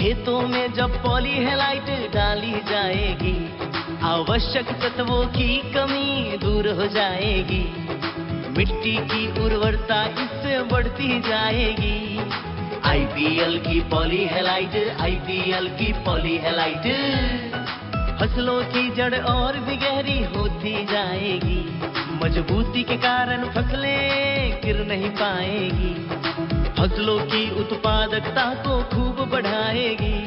खेतों में जब पॉली हेलाइट डाली जाएगी, आवश्यक तत्वों की कमी दूर हो जाएगी, मिट्टी की उर्वरता इससे बढ़ती जाएगी। आईपीएल की पॉली हेलाइट, आईपीएल की पॉली हेलाइट, फसलों की जड़ और भी गहरी होती जाएगी, मजबूती के कारण फसलें गिर नहीं पाएगी, फसलों की उत्पादकता को खूब बढ़ाएगी,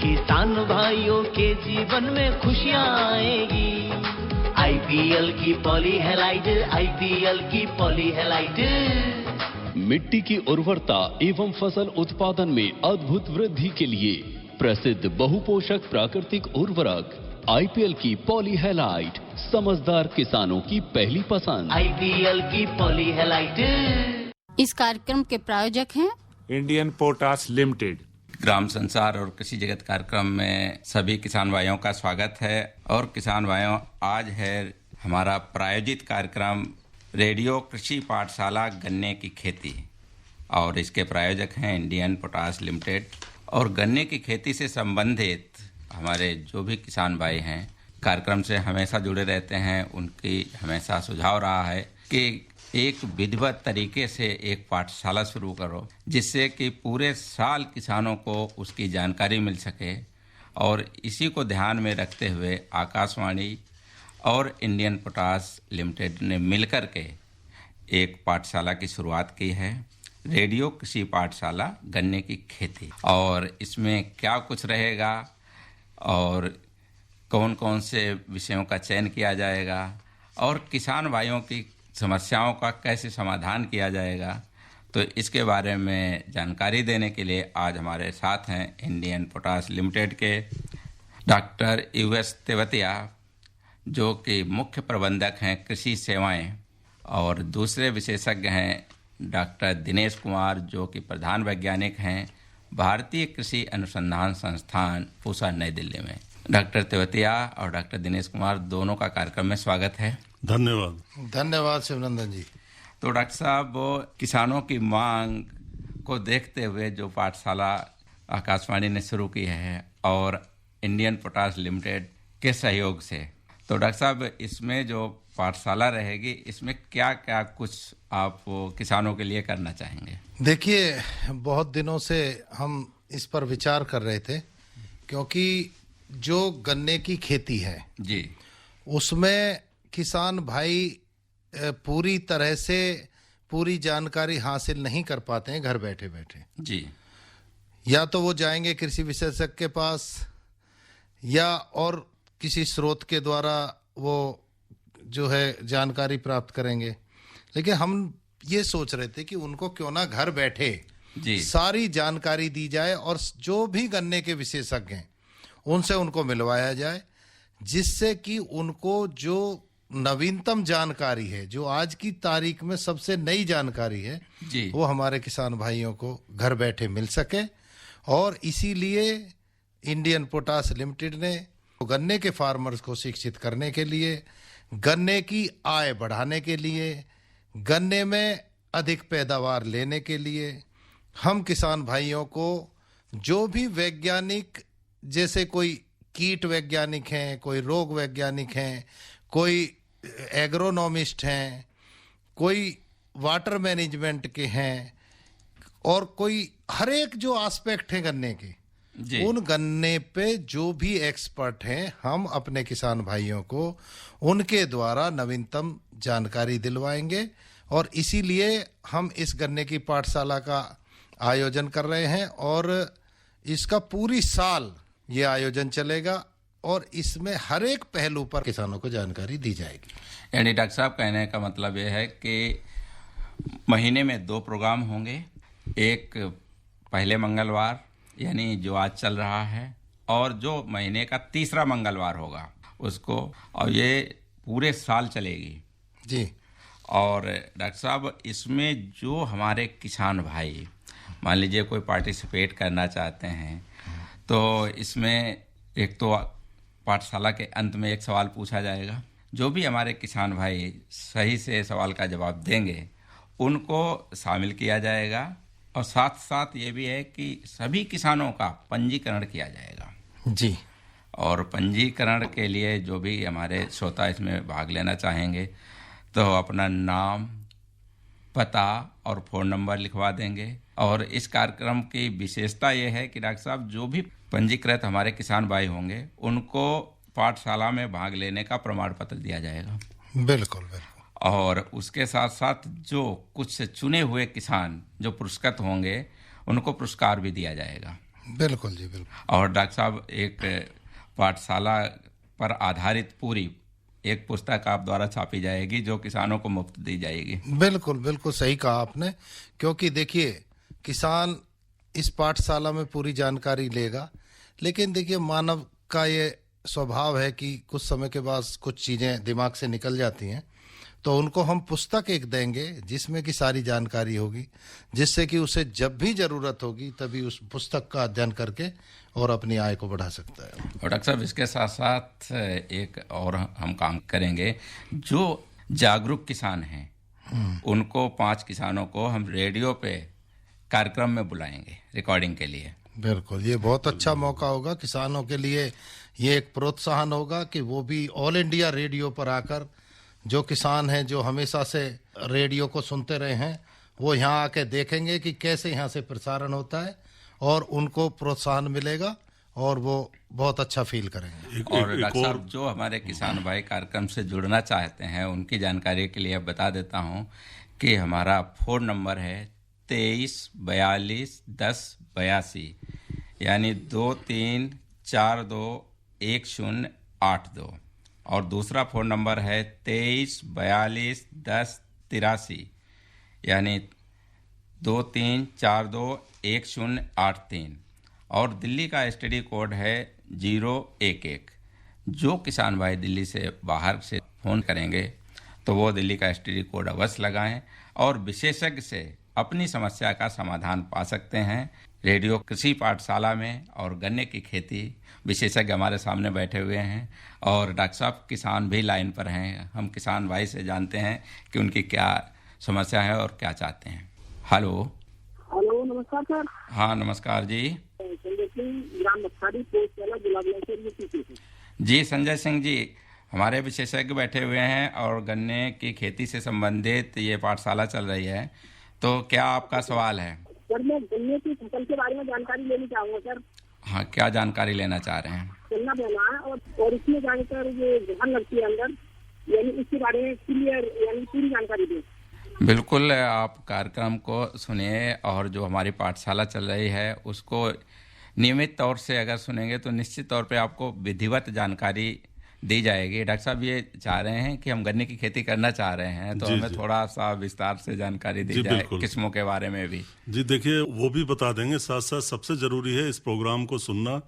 किसान भाइयों के जीवन में खुशियां आएगी। आईपीएल की पॉली हेलाइट, आईपीएल की पॉली हेलाइट। मिट्टी की उर्वरता एवं फसल उत्पादन में अद्भुत वृद्धि के लिए प्रसिद्ध बहुपोषक प्राकृतिक उर्वरक आईपीएल की पॉली हेलाइट, समझदार किसानों की पहली पसंद। आईपीएल की पॉली हेलाइट। इस कार्यक्रम के प्रायोजक हैं इंडियन पोटास लिमिटेड। ग्राम संसार और कृषि जगत कार्यक्रम में सभी किसान भाइयों का स्वागत है। और किसान भाइयों, आज है हमारा प्रायोजित कार्यक्रम रेडियो कृषि पाठशाला गन्ने की खेती, और इसके प्रायोजक हैं इंडियन पोटास लिमिटेड। और गन्ने की खेती से संबंधित हमारे जो भी किसान भाई हैं कार्यक्रम से हमेशा जुड़े रहते हैं, उनकी हमेशा सुझाव रहा है कि एक विधिवत तरीके से एक पाठशाला शुरू करो, जिससे कि पूरे साल किसानों को उसकी जानकारी मिल सके। और इसी को ध्यान में रखते हुए आकाशवाणी और इंडियन पोटास लिमिटेड ने मिलकर के एक पाठशाला की शुरुआत की है, रेडियो कृषि पाठशाला गन्ने की खेती। और इसमें क्या कुछ रहेगा और कौन कौन से विषयों का चयन किया जाएगा और किसान भाइयों की समस्याओं का कैसे समाधान किया जाएगा, तो इसके बारे में जानकारी देने के लिए आज हमारे साथ हैं इंडियन पोटास लिमिटेड के डॉक्टर यूएस तेवतिया, जो कि मुख्य प्रबंधक हैं कृषि सेवाएं, और दूसरे विशेषज्ञ हैं डॉक्टर दिनेश कुमार, जो कि प्रधान वैज्ञानिक हैं भारतीय कृषि अनुसंधान संस्थान पूसा, नई दिल्ली में। डॉक्टर तेवतिया और डॉक्टर दिनेश कुमार दोनों का कार्यक्रम में स्वागत है। धन्यवाद शिवनंदन जी। तो डॉक्टर साहब, किसानों की मांग को देखते हुए जो पाठशाला आकाशवाणी ने शुरू की है और इंडियन पोटास लिमिटेड के सहयोग से, तो डॉक्टर साहब इसमें जो पाठशाला रहेगी इसमें क्या क्या कुछ आप किसानों के लिए करना चाहेंगे? देखिए, बहुत दिनों से हम इस पर विचार कर रहे थे, क्योंकि जो गन्ने की खेती है जी, उसमें किसान भाई पूरी तरह से पूरी जानकारी हासिल नहीं कर पाते हैं घर बैठे बैठे जी। या तो वो जाएंगे कृषि विशेषज्ञ के पास या और किसी स्रोत के द्वारा वो जो है जानकारी प्राप्त करेंगे। लेकिन हम ये सोच रहे थे कि उनको क्यों ना घर बैठे जी सारी जानकारी दी जाए और जो भी गन्ने के विशेषज्ञ हैं उनसे उनको मिलवाया जाए, जिससे कि उनको जो नवीनतम जानकारी है, जो आज की तारीख में सबसे नई जानकारी है जी, वो हमारे किसान भाइयों को घर बैठे मिल सके। और इसीलिए इंडियन पोटास लिमिटेड ने गन्ने के फार्मर्स को शिक्षित करने के लिए, गन्ने की आय बढ़ाने के लिए, गन्ने में अधिक पैदावार लेने के लिए हम किसान भाइयों को जो भी वैज्ञानिक, जैसे कोई कीट वैज्ञानिक हैं, कोई रोग वैज्ञानिक हैं, कोई एग्रोनॉमिस्ट हैं, कोई वाटर मैनेजमेंट के हैं, और कोई हर एक जो एस्पेक्ट है गन्ने के, उन गन्ने पे जो भी एक्सपर्ट हैं हम अपने किसान भाइयों को उनके द्वारा नवीनतम जानकारी दिलवाएंगे। और इसीलिए हम इस गन्ने की पाठशाला का आयोजन कर रहे हैं और इसका पूरी साल ये आयोजन चलेगा और इसमें हर एक पहलू पर किसानों को जानकारी दी जाएगी। यानी डॉक्टर साहब, कहने का मतलब ये है कि महीने में 2 प्रोग्राम होंगे, एक पहले मंगलवार यानी जो आज चल रहा है, और जो महीने का तीसरा मंगलवार होगा उसको, और ये पूरे साल चलेगी जी। और डॉक्टर साहब, इसमें जो हमारे किसान भाई मान लीजिए कोई पार्टिसिपेट करना चाहते हैं, तो इसमें एक तो पाठशाला के अंत में एक सवाल पूछा जाएगा, जो भी हमारे किसान भाई सही से सवाल का जवाब देंगे उनको शामिल किया जाएगा और साथ साथ ये भी है कि सभी किसानों का पंजीकरण किया जाएगा जी। और पंजीकरण के लिए जो भी हमारे श्रोता इसमें भाग लेना चाहेंगे तो अपना नाम, पता और फ़ोन नंबर लिखवा देंगे। और इस कार्यक्रम की विशेषता ये है कि डॉक्टर साहब जो भी पंजीकृत हमारे किसान भाई होंगे उनको पाठशाला में भाग लेने का प्रमाण पत्र दिया जाएगा। बिल्कुल बिल्कुल। और उसके साथ साथ जो कुछ चुने हुए किसान जो पुरस्कृत होंगे उनको पुरस्कार भी दिया जाएगा। बिल्कुल जी बिल्कुल। और डॉक्टर साहब एक पाठशाला पर आधारित पूरी एक पुस्तक आप द्वारा छापी जाएगी जो किसानों को मुफ्त दी जाएगी। बिल्कुल बिल्कुल सही कहा आपने, क्योंकि देखिए किसान इस पाठशाला में पूरी जानकारी लेगा, लेकिन देखिए मानव का ये स्वभाव है कि कुछ समय के बाद कुछ चीज़ें दिमाग से निकल जाती हैं, तो उनको हम पुस्तक एक देंगे जिसमें कि सारी जानकारी होगी, जिससे कि उसे जब भी ज़रूरत होगी तभी उस पुस्तक का अध्ययन करके और अपनी आय को बढ़ा सकता है। और डॉक्टर साहब इसके साथ साथ एक और हम काम करेंगे, जो जागरूक किसान हैं उनको 5 किसानों को हम रेडियो पे कार्यक्रम में बुलाएंगे रिकॉर्डिंग के लिए। बिल्कुल, ये बहुत अच्छा मौका होगा किसानों के लिए। ये एक प्रोत्साहन होगा कि वो भी ऑल इंडिया रेडियो पर आकर, जो किसान हैं जो हमेशा से रेडियो को सुनते रहे हैं, वो यहाँ आके देखेंगे कि कैसे यहाँ से प्रसारण होता है और उनको प्रोत्साहन मिलेगा और वो बहुत अच्छा फील करेंगे। और डॉक्टर साहब जो हमारे किसान भाई कार्यक्रम से जुड़ना चाहते हैं उनकी जानकारी के लिए अब बता देता हूँ कि हमारा फ़ोन नंबर है 23 42 10 82, यानी 23421082, और दूसरा फ़ोन नंबर है 23 42 10 83, यानी 23421083, और दिल्ली का एसटीडी कोड है 011। जो किसान भाई दिल्ली से बाहर से फ़ोन करेंगे तो वो दिल्ली का एसटीडी कोड अवश्य लगाएं और विशेषज्ञ से अपनी समस्या का समाधान पा सकते हैं रेडियो कृषि पाठशाला में। और गन्ने की खेती विशेषज्ञ हमारे सामने बैठे हुए हैं और डॉक्टर साहब किसान भी लाइन पर हैं। हम किसान भाई से जानते हैं कि उनकी क्या समस्या है और क्या चाहते हैं। हेलो हेलो, नमस्कार सर। हाँ नमस्कार जी। संजय सिंह, ग्राम मच्छारी, पोस्ट वाला, जिला बिलासपुर। जी संजय सिंह जी, हमारे विशेषज्ञ बैठे हुए हैं और गन्ने की खेती से संबंधित ये पाठशाला चल रही है, तो क्या आपका सवाल है? सर मैं गन्ने की फसल के बारे में जानकारी लेनी चाहूँगा सर। हाँ, क्या जानकारी लेना चाह रहे हैं? गन्ना बोना है और इसमें जानकर ये धान लगती है अंदर, यानी इसके बारे में क्लियर यानी पूरी जानकारी दें। बिल्कुल, आप कार्यक्रम को सुनिए और जो हमारी पाठशाला चल रही है उसको नियमित तौर से अगर सुनेंगे तो निश्चित तौर पे आपको विधिवत जानकारी दी जाएगी। डॉक्टर साहब ये चाह रहे हैं कि हम गन्ने की खेती करना चाह रहे हैं, तो हमें थोड़ा सा विस्तार से जानकारी दी जाए किस्मों के बारे में भी। जी देखिए, वो भी बता देंगे। साथ साथ सबसे जरूरी है इस प्रोग्राम को सुनना।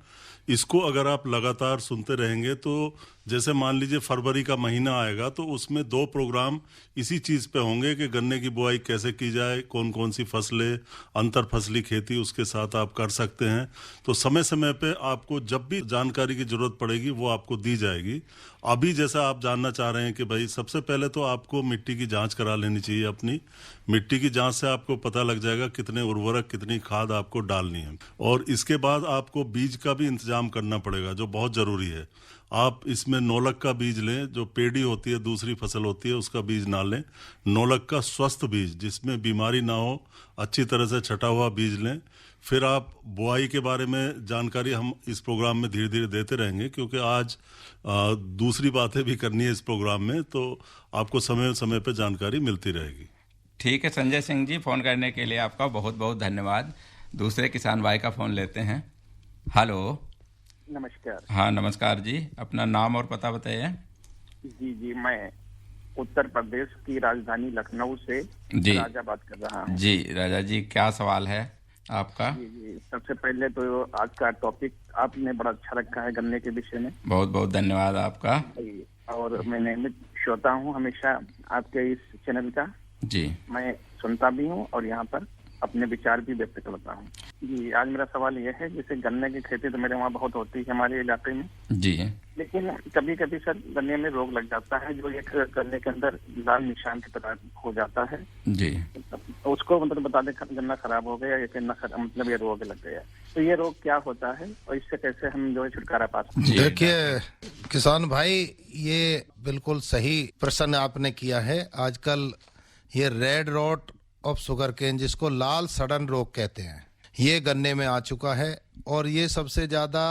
इसको अगर आप लगातार सुनते रहेंगे तो जैसे मान लीजिए फरवरी का महीना आएगा तो उसमें 2 प्रोग्राम इसी चीज़ पे होंगे कि गन्ने की बुआई कैसे की जाए, कौन कौन सी फसलें, अंतर फसली खेती उसके साथ आप कर सकते हैं। तो समय समय पे आपको जब भी जानकारी की जरूरत पड़ेगी वो आपको दी जाएगी। अभी जैसा आप जानना चाह रहे हैं कि भाई सबसे पहले तो आपको मिट्टी की जांच करा लेनी चाहिए। अपनी मिट्टी की जांच से आपको पता लग जाएगा कितने उर्वरक, कितनी खाद आपको डालनी है। और इसके बाद आपको बीज का भी इंतजाम करना पड़ेगा जो बहुत ज़रूरी है। आप इसमें नौलक का बीज लें, जो पेड़ी होती है, दूसरी फसल होती है, उसका बीज ना लें। नौलक का स्वस्थ बीज जिसमें बीमारी ना हो, अच्छी तरह से छटा हुआ बीज लें। फिर आप बुआई के बारे में जानकारी हम इस प्रोग्राम में धीरे धीरे देते रहेंगे, क्योंकि आज दूसरी बातें भी करनी है इस प्रोग्राम में, तो आपको समय समय पर जानकारी मिलती रहेगी। ठीक है संजय सिंह जी, फ़ोन करने के लिए आपका बहुत बहुत धन्यवाद। दूसरे किसान भाई का फ़ोन लेते हैं। हेलो, नमस्कार। हाँ नमस्कार जी, अपना नाम और पता बताइए। जी, मैं उत्तर प्रदेश की राजधानी लखनऊ से जी राजा बात कर रहा हूँ। जी राजा जी, क्या सवाल है आपका? जी, सबसे पहले तो आज का टॉपिक आपने बड़ा अच्छा रखा है गन्ने के विषय में, बहुत बहुत धन्यवाद आपका। और मैं नियमित श्रोता हूँ हमेशा आपके इस चैनल का। जी, मैं सुनता भी हूँ और यहाँ पर अपने विचार भी व्यक्त करता हूँ। जी, आज मेरा सवाल यह है, जैसे गन्ने की खेती तो मेरे वहाँ बहुत होती है हमारे इलाके में जी, लेकिन कभी कभी सर गन्ने में रोग लग जाता है, जो एक गन्ने के अंदर लाल निशान की तरह हो जाता है जी। उसको मतलब बता दें गन्ना खराब हो गया या गन्ना मतलब ये रोग लग गया, तो ये रोग क्या होता है और इससे कैसे हम जो है छुटकारा पा सकते हैं? देखिए किसान भाई, ये बिल्कुल सही प्रश्न आपने किया है। आजकल ये red rot of sugar cane, जिसको लाल सड़न रोग कहते हैं, ये गन्ने में आ चुका है और ये सबसे ज्यादा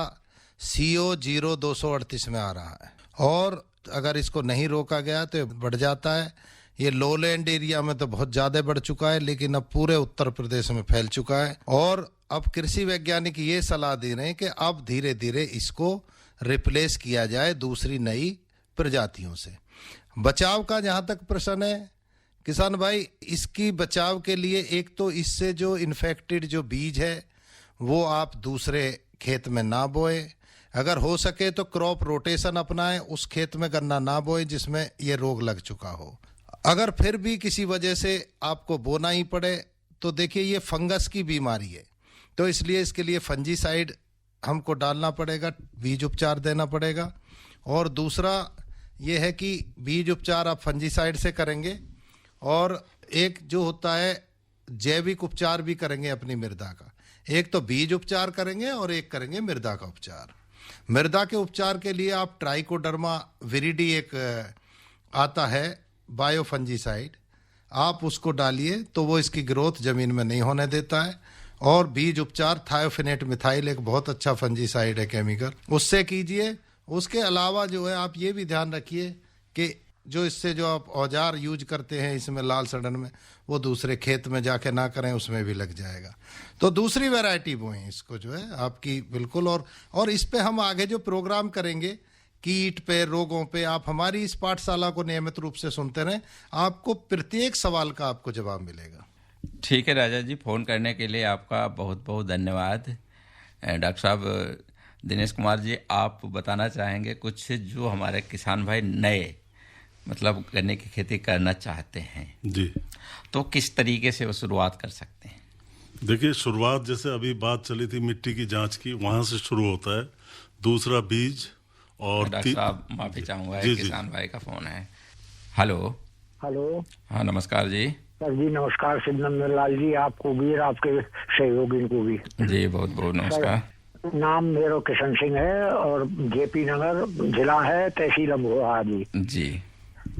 CO 0238 में आ रहा है और अगर इसको नहीं रोका गया तो बढ़ जाता है। ये लोलैंड एरिया में तो बहुत ज्यादा बढ़ चुका है, लेकिन अब पूरे उत्तर प्रदेश में फैल चुका है और अब कृषि वैज्ञानिक ये सलाह दे रहे हैं कि अब धीरे धीरे इसको रिप्लेस किया जाए दूसरी नई प्रजातियों से। बचाव का जहां तक प्रश्न है किसान भाई, इसकी बचाव के लिए एक तो इससे जो इन्फेक्टेड जो बीज है वो आप दूसरे खेत में ना बोए, अगर हो सके तो क्रॉप रोटेशन अपनाएं, उस खेत में गन्ना ना बोए जिसमें ये रोग लग चुका हो। अगर फिर भी किसी वजह से आपको बोना ही पड़े तो देखिए ये फंगस की बीमारी है, तो इसलिए इसके लिए फंजीसाइड हमको डालना पड़ेगा, बीज उपचार देना पड़ेगा। और दूसरा ये है कि बीज उपचार आप फंजीसाइड से करेंगे और एक जो होता है जैविक उपचार भी करेंगे अपनी मृदा का। एक तो बीज उपचार करेंगे और एक करेंगे मृदा का उपचार। मृदा के उपचार के लिए आप ट्राइकोडर्मा विरिडी एक आता है बायो फंजीसाइड, आप उसको डालिए तो वो इसकी ग्रोथ जमीन में नहीं होने देता है। और बीज उपचार थायोफिनेट मिथाइल एक बहुत अच्छा फंजीसाइड है केमिकल, उससे कीजिए। उसके अलावा जो है आप ये भी ध्यान रखिए कि जो इससे जो आप औजार यूज करते हैं इसमें लाल सड़न में, वो दूसरे खेत में जाके ना करें, उसमें भी लग जाएगा। तो दूसरी वैरायटी बोएं इसको जो है आपकी बिल्कुल। और इस पे हम आगे जो प्रोग्राम करेंगे कीट पे, रोगों पे, आप हमारी इस पाठशाला को नियमित रूप से सुनते रहें, आपको प्रत्येक सवाल का आपको जवाब मिलेगा। ठीक है राजा जी, फोन करने के लिए आपका बहुत बहुत धन्यवाद। डॉक्टर साहब दिनेश कुमार जी, आप बताना चाहेंगे कुछ जो हमारे किसान भाई नए मतलब गन्ने की खेती करना चाहते हैं जी, तो किस तरीके से वो शुरुआत कर सकते हैं? देखिए शुरुआत जैसे अभी बात चली थी मिट्टी की जांच की, वहां से शुरू होता है। दूसरा बीज और डॉक्टर साहब माफी चाहूंगा, जी, किसान भाई का फोन है। हेलो। हेलो। हाँ नमस्कार जी। सर जी नमस्कार, सिद्धनंदन लाल जी, आपको भी और आपके सहयोगी को भी जी बहुत बहुत नमस्कार। नाम मेरा किशन सिंह है और JP नगर जिला है, तहसील अमरोहा जी।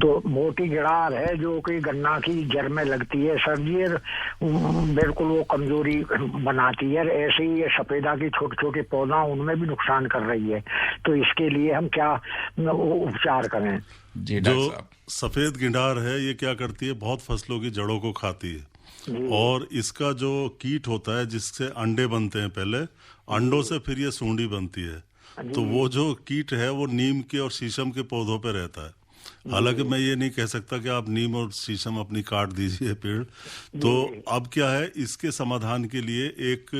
तो मोटी जड़ार है जो कि गन्ना की जड़ में लगती है सर जी, बिल्कुल वो कमजोरी बनाती है। ऐसे ही ये सफेदा की छोटे छोटे पौधा उनमें भी नुकसान कर रही है, तो इसके लिए हम क्या उपचार करें? जी जो सफेद गिंडार है ये क्या करती है, बहुत फसलों की जड़ों को खाती है और इसका जो कीट होता है जिससे अंडे बनते हैं, पहले अंडों से फिर ये सूंडी बनती है, तो वो जो कीट है वो नीम के और शीशम के पौधों पे रहता है। हालांकि मैं ये नहीं कह सकता कि आप नीम और शीशम अपनी काट दीजिए पेड़। तो अब क्या है, इसके समाधान के लिए एक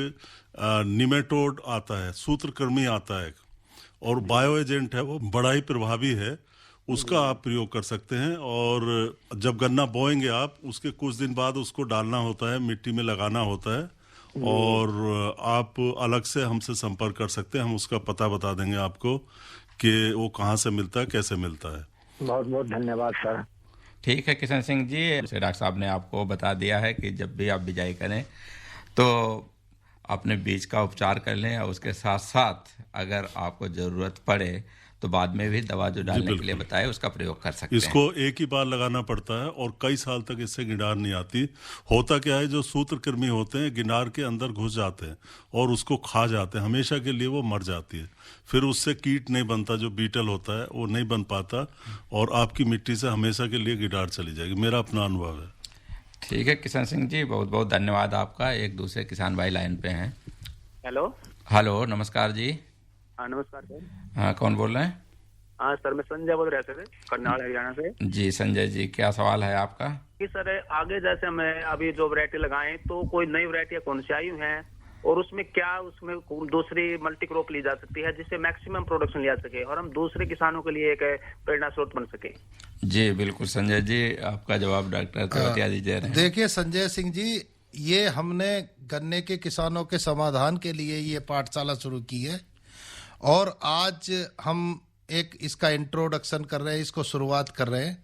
निमेटोड आता है, सूत्रकृमि आता है और बायो एजेंट है, वो बड़ा ही प्रभावी है, उसका आप प्रयोग कर सकते हैं। और जब गन्ना बोएंगे आप, उसके कुछ दिन बाद उसको डालना होता है, मिट्टी में लगाना होता है और आप अलग से हमसे संपर्क कर सकते हैं, हम उसका पता बता देंगे आपको कि वो कहाँ से मिलता है, कैसे मिलता है। बहुत बहुत धन्यवाद सर। ठीक है किशन सिंह जी, डॉक्टर साहब ने आपको बता दिया है कि जब भी आप बिजाई करें तो अपने बीज का उपचार कर लें और उसके साथ साथ अगर आपको ज़रूरत पड़े तो बाद में भी दवा जो डालने के लिए बताए उसका प्रयोग कर सकते हैं। इसको एक ही बार लगाना पड़ता है और कई साल तक इससे गिनार नहीं आती। होता क्या है, जो सूत्रकृमि होते हैं गिनार के अंदर घुस जाते हैं और उसको खा जाते हैं, हमेशा के लिए वो मर जाती है, फिर उससे कीट नहीं बनता, जो बीटल होता है वो नहीं बन पाता और आपकी मिट्टी से हमेशा के लिए गिनार चली जाएगी। मेरा अपना अनुभव है। ठीक है किशन सिंह जी, बहुत बहुत धन्यवाद आपका। एक दूसरे किसान भाई लाइन पे हैं। हेलो नमस्कार जी। हाँ नमस्कार सर। हाँ कौन बोल रहे हैं? हाँ सर, मैं संजय बोल रहे थे करनाल हरियाणा से। जी संजय जी, क्या सवाल है आपका? कि सर आगे जैसे हमें अभी जो वैरायटी लगाएं तो कोई नई वैरायटी कौन सी आई हैं और उसमें क्या उसमें दूसरी मल्टी क्रॉप ली जा सकती है जिससे मैक्सिमम प्रोडक्शन लिया सके और हम दूसरे किसानों के लिए एक प्रेरणा स्रोत बन सके? जी बिल्कुल संजय जी, आपका जवाब डॉक्टर तेवतिया जी दे रहे हैं। देखिए संजय सिंह जी, ये हमने गन्ने के किसानों के समाधान के लिए ये पाठशाला शुरू की है और आज हम एक इसका इंट्रोडक्शन कर रहे हैं, इसको शुरुआत कर रहे हैं।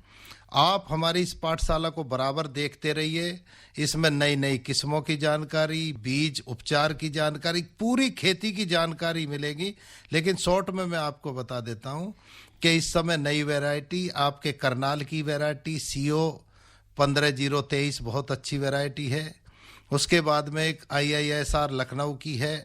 आप हमारी इस पाठशाला को बराबर देखते रहिए। इसमें नई नई किस्मों की जानकारी, बीज उपचार की जानकारी, पूरी खेती की जानकारी मिलेगी। लेकिन शॉर्ट में मैं आपको बता देता हूं कि इस समय नई वैरायटी आपके करनाल की वैरायटी CO 15023 बहुत अच्छी वैरायटी है। उसके बाद में एक IISR लखनऊ की है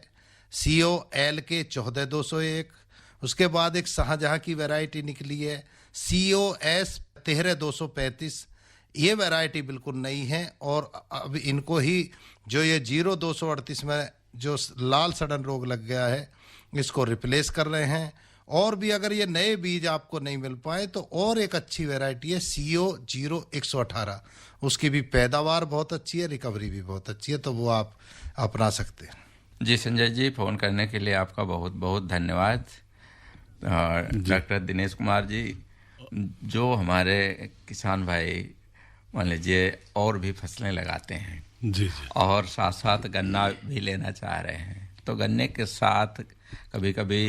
CO LK 14201। उसके बाद एक शाहजहां की वैरायटी निकली है COS 13235। ये वैरायटी बिल्कुल नई है और अब इनको ही जो ये 0238 में जो लाल सड़न रोग लग गया है इसको रिप्लेस कर रहे हैं। और भी अगर ये नए बीज आपको नहीं मिल पाए तो और एक अच्छी वैरायटी है CO 0118। उसकी भी पैदावार बहुत अच्छी है, रिकवरी भी बहुत अच्छी है, तो वो आप अपना सकते हैं। जी संजय जी, फोन करने के लिए आपका बहुत बहुत धन्यवाद। डॉक्टर दिनेश कुमार जी, जो हमारे किसान भाई मान लीजिए और भी फसलें लगाते हैं जी और साथ साथ गन्ना भी लेना चाह रहे हैं, तो गन्ने के साथ कभी कभी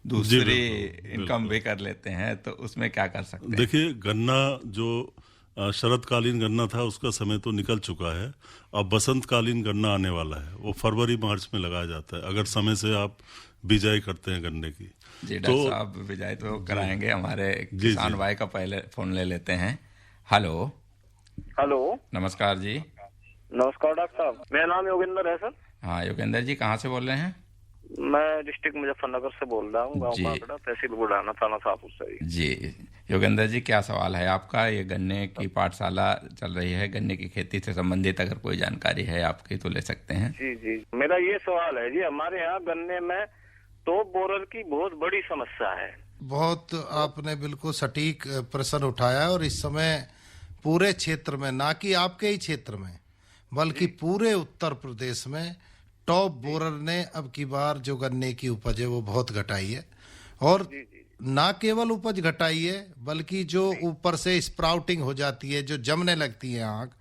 दूसरी इनकम भी कर लेते हैं, तो उसमें क्या कर सकते हैं? देखिए, गन्ना जो शरदकालीन गन्ना था उसका समय तो निकल चुका है। अब बसंतकालीन गन्ना आने वाला है, वो फरवरी मार्च में लगाया जाता है अगर समय से आप बिजाई करते हैं गन्ने की। जी डॉक्टर साहब, बिजाई तो कराएंगे। हमारे किसान भाई का पहले फोन ले लेते हैं। हेलो हेलो, नमस्कार जी। नमस्कार डॉक्टर साहब, मेरा नाम योगेंद्र है सर। हाँ योगेंद्र जी, कहाँ से बोल रहे हैं? मैं डिस्ट्रिक्ट मुजफ्फरनगर से बोल रहा हूँ, गांव काकड़ा, तहसील बुढ़ाना, थाना शाहपुर से। जी योगेंद्र जी, क्या सवाल है आपका? ये गन्ने की पाठशाला चल रही है, गन्ने की खेती से संबंधित अगर कोई जानकारी है आपकी तो ले सकते हैं। जी जी, मेरा ये सवाल है जी, हमारे यहाँ गन्ने में टॉप बोरर की बहुत बड़ी समस्या है। बहुत आपने बिल्कुल सटीक प्रश्न उठाया और इस समय पूरे क्षेत्र में, ना कि आपके ही क्षेत्र में बल्कि पूरे उत्तर प्रदेश में टॉप बोरर ने अब की बार जो गन्ने की उपज है वो बहुत घटाई है। और ना केवल उपज घटाई है बल्कि जो ऊपर से स्प्राउटिंग हो जाती है, जो जमने लगती है आँख,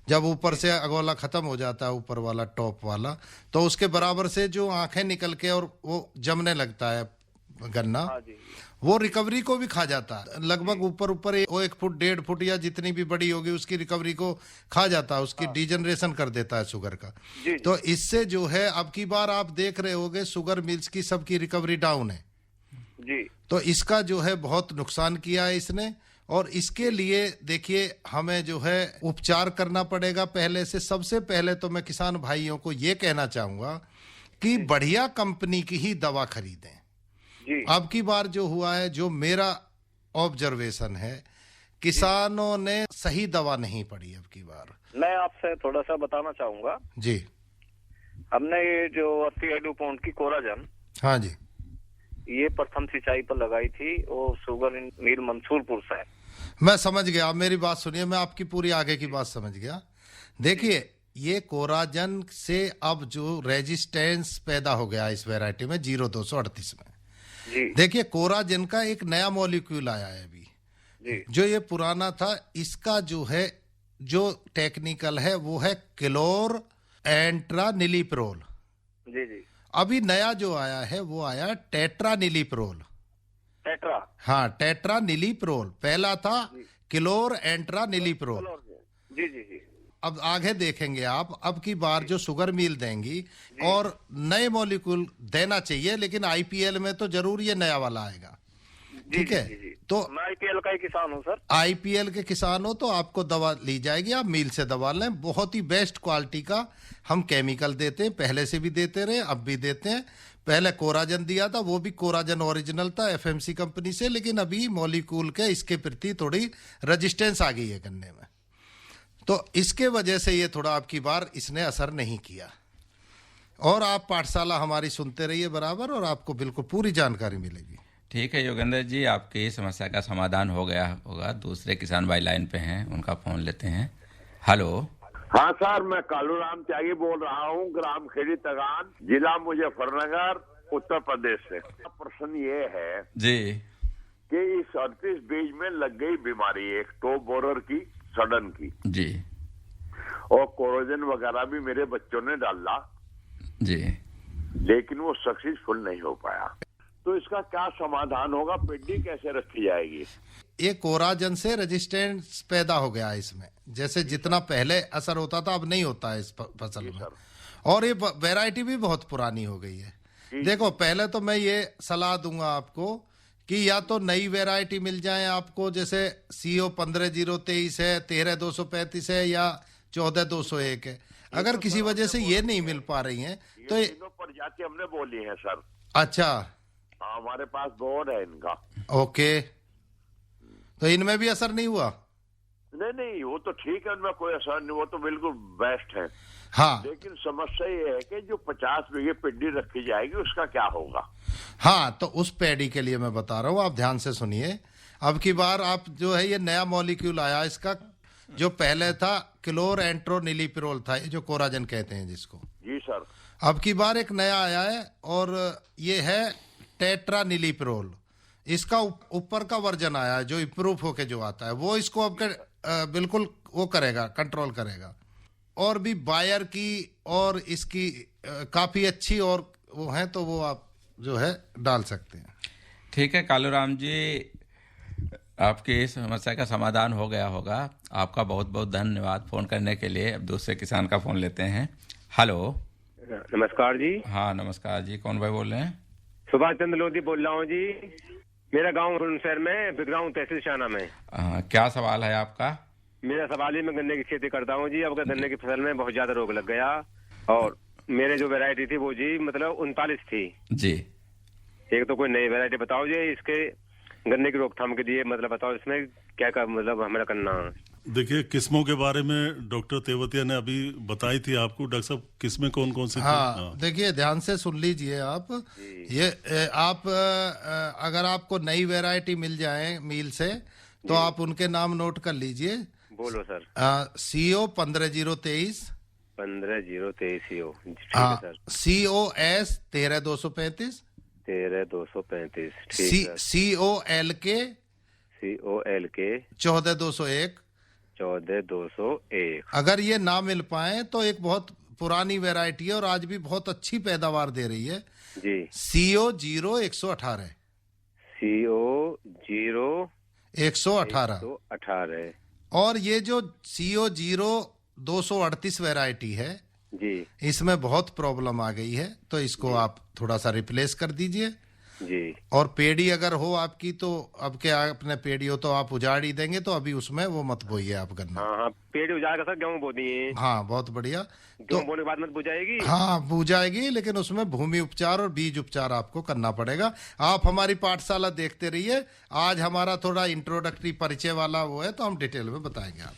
जब ऊपर से अगवाला खत्म हो जाता है ऊपर वाला टॉप वाला, तो उसके बराबर से जो आंखें निकल के और वो जमने लगता है गन्ना, वो रिकवरी को भी खा जाता है। लगभग ऊपर ऊपर 1 फुट 1.5 फुट या जितनी भी बड़ी होगी उसकी रिकवरी को खा जाता है, उसकी डिजनरेशन कर देता है शुगर का। तो इससे जो है अब की बार आप देख रहे होगे शुगर मिल्स की सबकी रिकवरी डाउन है जी। तो इसका जो है बहुत नुकसान किया है इसने। और इसके लिए देखिए हमें जो है उपचार करना पड़ेगा। पहले से सबसे पहले तो मैं किसान भाइयों को ये कहना चाहूंगा कि बढ़िया कंपनी की ही दवा खरीदें। अब की बार जो हुआ है, जो मेरा ऑब्जर्वेशन है, किसानों ने सही दवा नहीं पड़ी अब की बार। मैं आपसे थोड़ा सा बताना चाहूंगा जी। हमने ये जो 80 डुपॉन्ट की कोराजन, हाँ जी, ये प्रथम सिंचाई पर लगाई थी और शुगर मिल मंसूरपुर से। मैं समझ गया, आप मेरी बात सुनिए, मैं आपकी पूरी आगे की बात समझ गया। देखिए ये कोराजन से अब जो रेजिस्टेंस पैदा हो गया इस वैरायटी में 0238 में, देखिए कोराजन का एक नया मॉलिक्यूल आया है अभी, जो ये पुराना था इसका जो है जो टेक्निकल है वो है क्लोर एंट्रानिलिप्रोल। जी जी। अभी नया जो आया है वो आया टेट्रानिलिप्रोल। टेट्रा, हाँ टेट्रानिलिप्रोल, पहला था क्लोर एंट्रानिलिप्रोल। जी जी जी। अब आगे देखेंगे आप, अब की बार जो शुगर मिल देंगी और नए मॉलिक्यूल देना चाहिए, लेकिन IPL में तो जरूर ये नया वाला आएगा। ठीक है, तो मैं IPL का ही किसान हूँ सर। IPL के किसान हो तो आपको दवा ली जाएगी, आप मिल से दवा लें। बहुत ही बेस्ट क्वालिटी का हम केमिकल देते हैं, पहले से भी देते रहे, अब भी देते हैं। पहले कोराजन दिया था, वो भी कोराजन ओरिजिनल था FMC कंपनी से, लेकिन अभी मॉलिक्यूल के इसके प्रति थोड़ी रेजिस्टेंस आ गई है गन्ने में, तो इसके वजह से ये थोड़ा आपकी बार इसने असर नहीं किया। और आप पाठशाला हमारी सुनते रहिए बराबर, और आपको बिल्कुल पूरी जानकारी मिलेगी। ठीक है योगेंद्र जी, आपकी समस्या का समाधान हो गया होगा। दूसरे किसान भाई लाइन पे हैं, उनका फोन लेते हैं। हेलो। हाँ सर, मैं कालू राम त्यागी बोल रहा हूँ, ग्राम खेड़ी तगान, जिला मुजफ्फरनगर, उत्तर प्रदेश से। प्रश्न ये है जी कि इस 38 बीज में लग गई बीमारी एक टॉप बोरर की, सडन की जी, और कोरोजन वगैरह भी मेरे बच्चों ने डाला जी, लेकिन वो सक्सेसफुल नहीं हो पाया। तो इसका क्या समाधान होगा? पेडी कैसे रखी जाएगी? ये कोराजन से रेजिस्टेंस पैदा हो गया है इसमें, जैसे जितना पहले असर होता था अब नहीं होता है इस फसल में। और ये वैरायटी भी बहुत पुरानी हो गई है। देखो, पहले तो मैं ये सलाह दूंगा आपको कि या तो नई वैरायटी मिल जाए आपको, जैसे CO 15023 है, 13235 है या 14201 है। अगर किसी वजह से ये नहीं मिल पा रही हैं तो ये तीनों प्रजाति हमने बोली है सर। अच्छा, हमारे पास बोर्ड है इनका। ओके, तो इनमें भी असर नहीं हुआ? नहीं, वो तो ठीक है, उनमें कोई असर नहीं, वो तो बिल्कुल बेस्ट है। हाँ, लेकिन समस्या ये है कि जो 50 बीघे पेडी रखी जाएगी उसका क्या होगा? हाँ, तो उस पैडी के लिए मैं बता रहा हूँ, आप ध्यान से सुनिए। अब की बार आप जो है ये नया मॉलिक्यूल आया इसका, जो पहले था क्लोरएंट्रोनिलिप्रोल था, ये जो कोराजन कहते हैं जिसको। जी सर। अब की बार एक नया आया है और ये है टेट्रानिलिप्रोल। इसका ऊपर का वर्जन आया है जो इम्प्रूव होके जो आता है, वो इसको आपके बिल्कुल वो करेगा, कंट्रोल करेगा। और भी बायर की और इसकी काफी अच्छी और वो है, तो वो आप जो है डाल सकते हैं। ठीक है कालूराम जी, आपकी इस समस्या का समाधान हो गया होगा। आपका बहुत बहुत धन्यवाद फोन करने के लिए। अब दूसरे किसान का फोन लेते हैं। हेलो, नमस्कार जी। हाँ नमस्कार जी, कौन भाई बोल रहे हैं? सुभाष चंद्र लोधी बोल रहा हूँ जी। मेरा गांव शहर में बिगराऊं तहसील शाना में। क्या सवाल है आपका? मेरा सवाल ही, मैं गन्ने की खेती करता हूँ जी। अब गन्ने की फसल में बहुत ज्यादा रोग लग गया और मेरे जो वैरायटी थी वो जी मतलब 39 थी जी। एक तो कोई नई वैरायटी बताओ जी इसके गन्ने की रोकथाम के लिए, मतलब बताओ इसमें क्या मतलब हमें करना। देखिए, किस्मों के बारे में डॉक्टर तेवतिया ने अभी बताई थी आपको। डॉक्टर साहब, किस्में कौन कौन सी? हाँ, देखिए ध्यान से सुन लीजिए आप। ये आप अगर आपको नई वैरायटी मिल जाए मील से तो आप उनके नाम नोट कर लीजिए। बोलो सर। CO 15023, 15023 CO। COS 13235, 13235, ठीक है। COLK 14201, 14201। अगर ये ना मिल पाए तो एक बहुत पुरानी वैरायटी है और आज भी बहुत अच्छी पैदावार दे रही है जी, CO 0118, CO 0118। और ये जो CO 0238 वैरायटी है जी, इसमें बहुत प्रॉब्लम आ गई है, तो इसको आप थोड़ा सा रिप्लेस कर दीजिए जी। और पेड़ी अगर हो आपकी तो अब के अपने पेड़ी हो तो आप उजाड़ ही देंगे, तो अभी उसमें वो मत बोइए आप गन्ना। हाँ, पेड़ी उजाड़ कर सर गेहूँ बो दिए। हाँ, बहुत बढ़िया। तो बोने के बाद मत बुझाएगी? हाँ, बुझाएगी, लेकिन उसमें भूमि उपचार और बीज उपचार आपको करना पड़ेगा। आप हमारी पाठशाला देखते रहिए। आज हमारा थोड़ा इंट्रोडक्टरी परिचय वाला वो है, तो हम डिटेल में बताएंगे आप।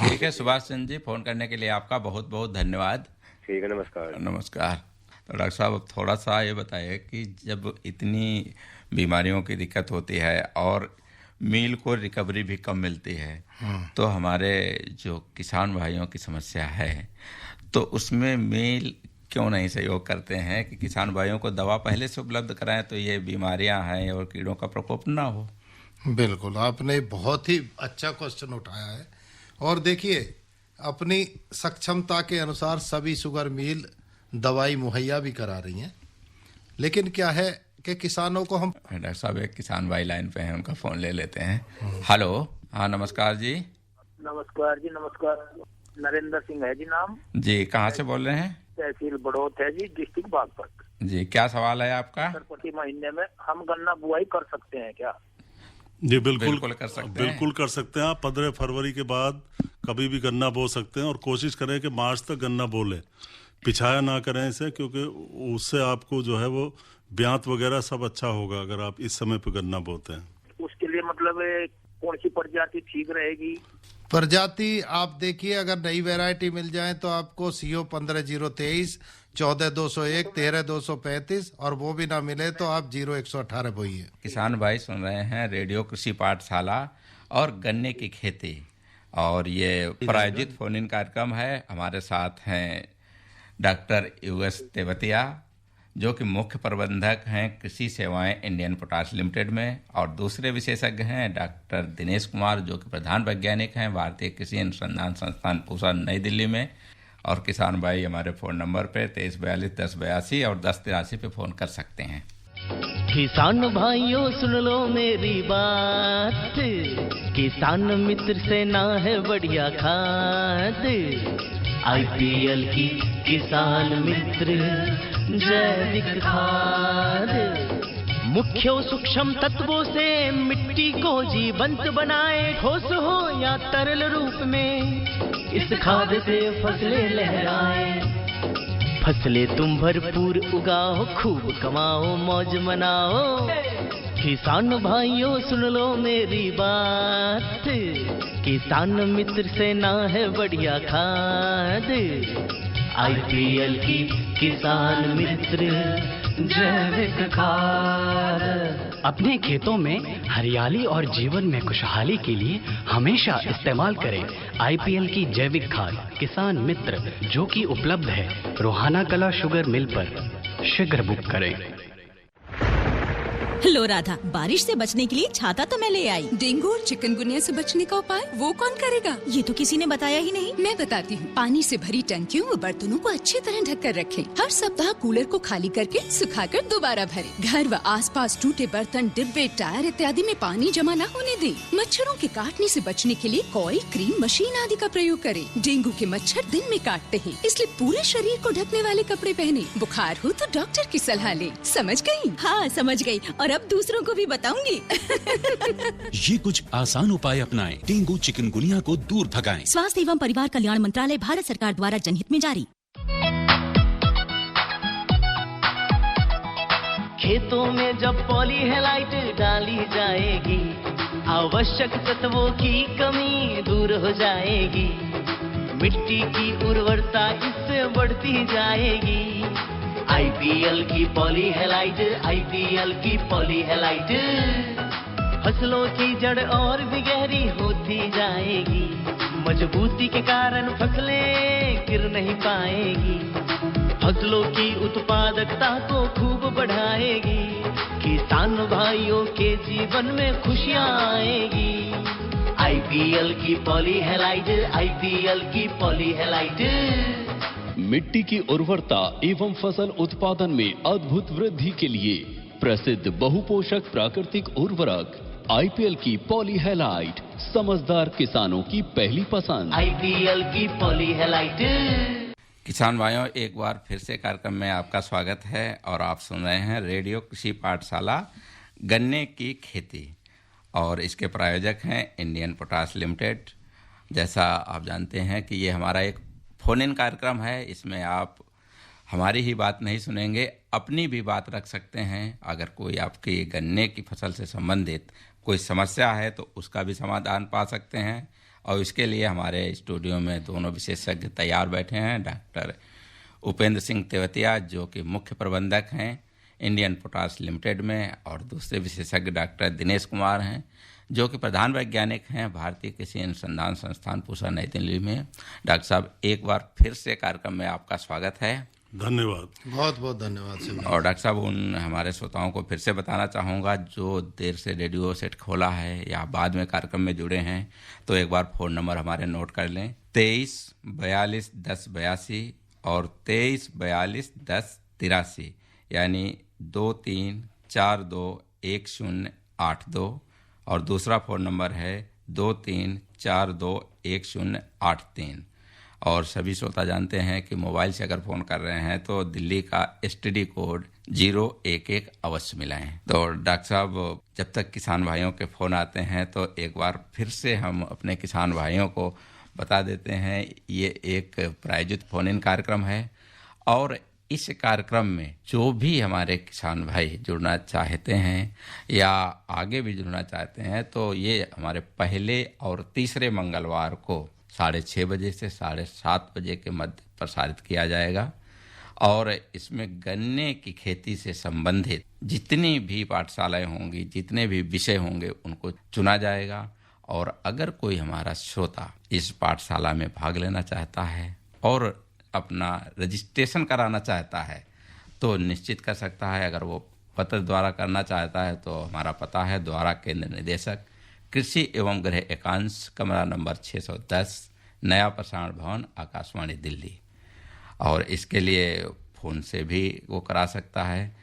ठीक है सुभाष चंद्र जी, फोन करने के लिए आपका बहुत बहुत धन्यवाद। ठीक है, नमस्कार। नमस्कार। तो डॉक्टर साहब, थोड़ा सा ये बताइए कि जब इतनी बीमारियों की दिक्कत होती है और मील को रिकवरी भी कम मिलती है, तो हमारे जो किसान भाइयों की समस्या है, तो उसमें मील क्यों नहीं सहयोग करते हैं कि किसान भाइयों को दवा पहले से उपलब्ध कराएं तो ये बीमारियां हैं और कीड़ों का प्रकोप ना हो? बिल्कुल, आपने बहुत ही अच्छा क्वेश्चन उठाया है। और देखिए, अपनी सक्षमता के अनुसार सभी शुगर मिल दवाई मुहैया भी करा रही हैं, लेकिन क्या है कि किसानों को हम। डॉक्टर साहब, एक किसान भाई लाइन पे हैं, उनका फोन ले लेते हैं। हेलो, हाँ नमस्कार जी। नमस्कार जी, नमस्कार। नरेंद्र सिंह है जी नाम जी। कहाँ से बोल रहे हैं? तहसील बड़ौत है जी, डिस्ट्रिक्ट बागपत जी। क्या सवाल है आपका? प्रति महीने में हम गन्ना बुआई कर सकते हैं क्या? जी बिल्कुल कर सकते हैं। बिल्कुल कर सकते हैं। आप 15 फरवरी के बाद कभी भी गन्ना बो सकते हैं और कोशिश करें कि मार्च तक गन्ना बो लें। पिछाया ना करें इसे, क्योंकि उससे आपको जो है वो ब्यात वगैरह सब अच्छा होगा अगर आप इस समय पे गन्ना बोते हैं। उसके लिए मतलब कौन सी प्रजाति ठीक रहेगी? प्रजाति आप देखिए, अगर नई वैरायटी मिल जाए तो आपको CO 15023, 14201, 13235, और वो भी ना मिले तो आप 0118 बोइए। किसान भाई सुन रहे हैं रेडियो कृषि पाठशाला और गन्ने की खेती, और ये प्रायोजित फोन इन कार्यक्रम है। हमारे साथ हैं डॉक्टर US तेवतिया, जो कि मुख्य प्रबंधक हैं कृषि सेवाएं इंडियन पोटाश लिमिटेड में, और दूसरे विशेषज्ञ हैं डॉक्टर दिनेश कुमार, जो कि प्रधान वैज्ञानिक हैं भारतीय कृषि अनुसंधान संस्थान पूसा नई दिल्ली में। और किसान भाई हमारे फ़ोन नंबर पे 2342-1082 और 1083 पे फ़ोन कर सकते हैं। किसान भाइयों सुन लो मेरी बात, किसान मित्र से ना है बढ़िया खाद, IPL की किसान मित्र जैविक खाद, मुख्य सूक्ष्म तत्वों से मिट्टी को जीवंत बनाए, ठोस हो या तरल रूप में इस खाद से फसलें लहराए, फसलें तुम भरपूर उगाओ, खूब कमाओ, मौज मनाओ। किसान भाइयों सुन लो मेरी बात, किसान मित्र से ना है बढ़िया खाद, IPL की किसान मित्र जैविक खाद। अपने खेतों में हरियाली और जीवन में खुशहाली के लिए हमेशा इस्तेमाल करें IPL की जैविक खाद किसान मित्र, जो कि उपलब्ध है रोहाना कला शुगर मिल पर। शीघ्र बुक करें। लो राधा, बारिश से बचने के लिए छाता तो मैं ले आई। डेंगू और चिकनगुनिया से बचने का उपाय वो कौन करेगा? ये तो किसी ने बताया ही नहीं। मैं बताती हूँ। पानी से भरी टंकियों व बर्तनों को अच्छी तरह ढक कर रखें। हर सप्ताह कूलर को खाली करके सुखाकर दोबारा भरें। घर व आसपास टूटे बर्तन, डिब्बे, टायर इत्यादि में पानी जमा न होने दें। मच्छरों के काटने से बचने के लिए कॉइल, क्रीम, मशीन आदि का प्रयोग करें। डेंगू के मच्छर दिन में काटते हैं, इसलिए पूरे शरीर को ढकने वाले कपड़े पहने। बुखार हो तो डॉक्टर की सलाह ले। समझ गयी? हाँ समझ गयी, और अब दूसरों को भी बताऊंगी। ये कुछ आसान उपाय अपनाएं, डेंगू चिकनगुनिया को दूर भगाएं। स्वास्थ्य एवं परिवार कल्याण मंत्रालय, भारत सरकार द्वारा जनहित में जारी। खेतों में जब पॉलीहेलाइट डाली जाएगी, आवश्यक तत्वों की कमी दूर हो जाएगी, मिट्टी की उर्वरता इससे बढ़ती जाएगी। IPL की पॉलीहेलाइट, IPL की पॉलीहेलाइट, फसलों की जड़ और भी गहरी होती जाएगी, मजबूती के कारण फसलें गिर नहीं पाएगी, फसलों की उत्पादकता को खूब बढ़ाएगी, किसान भाइयों के जीवन में खुशियाँ आएगी। IPL की पॉलीहेलाइट, IPL की पॉलीहेलाइट। मिट्टी की उर्वरता एवं फसल उत्पादन में अद्भुत वृद्धि के लिए प्रसिद्ध बहुपोषक प्राकृतिक उर्वरक IPL की पॉलीहेलाइट, समझदार किसानों की पहली पसंद। IPL की पॉलीहेलाइट। किसान भाइयों, एक बार फिर से कार्यक्रम में आपका स्वागत है और आप सुन रहे हैं रेडियो कृषि पाठशाला गन्ने की खेती, और इसके प्रायोजक हैं इंडियन पोटाश लिमिटेड। जैसा आप जानते हैं कि ये हमारा एक फोन इन कार्यक्रम है, इसमें आप हमारी ही बात नहीं सुनेंगे, अपनी भी बात रख सकते हैं। अगर कोई आपकी गन्ने की फसल से संबंधित कोई समस्या है तो उसका भी समाधान पा सकते हैं, और इसके लिए हमारे स्टूडियो में दोनों विशेषज्ञ तैयार बैठे हैं। डॉक्टर उपेंद्र सिंह तेवतिया, जो कि मुख्य प्रबंधक हैं इंडियन पोटाश लिमिटेड में, और दूसरे विशेषज्ञ डॉक्टर दिनेश कुमार हैं, जो कि प्रधान वैज्ञानिक हैं भारतीय कृषि अनुसंधान संस्थान पूसा नई दिल्ली में। डॉक्टर साहब, एक बार फिर से कार्यक्रम में आपका स्वागत है। धन्यवाद, बहुत बहुत धन्यवाद। और डॉक्टर साहब, उन हमारे श्रोताओं को फिर से बताना चाहूँगा जो देर से रेडियो सेट खोला है या बाद में कार्यक्रम में जुड़े हैं, तो एक बार फ़ोन नंबर हमारे नोट कर लें, 2342-1082 और 2342-1083, यानी 23421082, और दूसरा फ़ोन नंबर है 23421083। और सभी श्रोता जानते हैं कि मोबाइल से अगर फ़ोन कर रहे हैं तो दिल्ली का STD कोड 011 अवश्य मिलाएं। तो डॉक्टर साहब, जब तक किसान भाइयों के फ़ोन आते हैं तो एक बार फिर से हम अपने किसान भाइयों को बता देते हैं, ये एक प्रायोजित फ़ोन इन कार्यक्रम है, और इस कार्यक्रम में जो भी हमारे किसान भाई जुड़ना चाहते हैं या आगे भी जुड़ना चाहते हैं, तो ये हमारे पहले और तीसरे मंगलवार को 6:30 बजे से 7:30 बजे के मध्य प्रसारित किया जाएगा, और इसमें गन्ने की खेती से संबंधित जितनी भी पाठशालाएं होंगी, जितने भी विषय होंगे, उनको चुना जाएगा। और अगर कोई हमारा श्रोता इस पाठशाला में भाग लेना चाहता है और अपना रजिस्ट्रेशन कराना चाहता है, तो निश्चित कर सकता है। अगर वो पत्र द्वारा करना चाहता है तो हमारा पता है द्वारा केंद्र निदेशक कृषि एवं गृह एकांश, कमरा नंबर 610, नया प्रसारण भवन, आकाशवाणी दिल्ली। और इसके लिए फ़ोन से भी वो करा सकता है।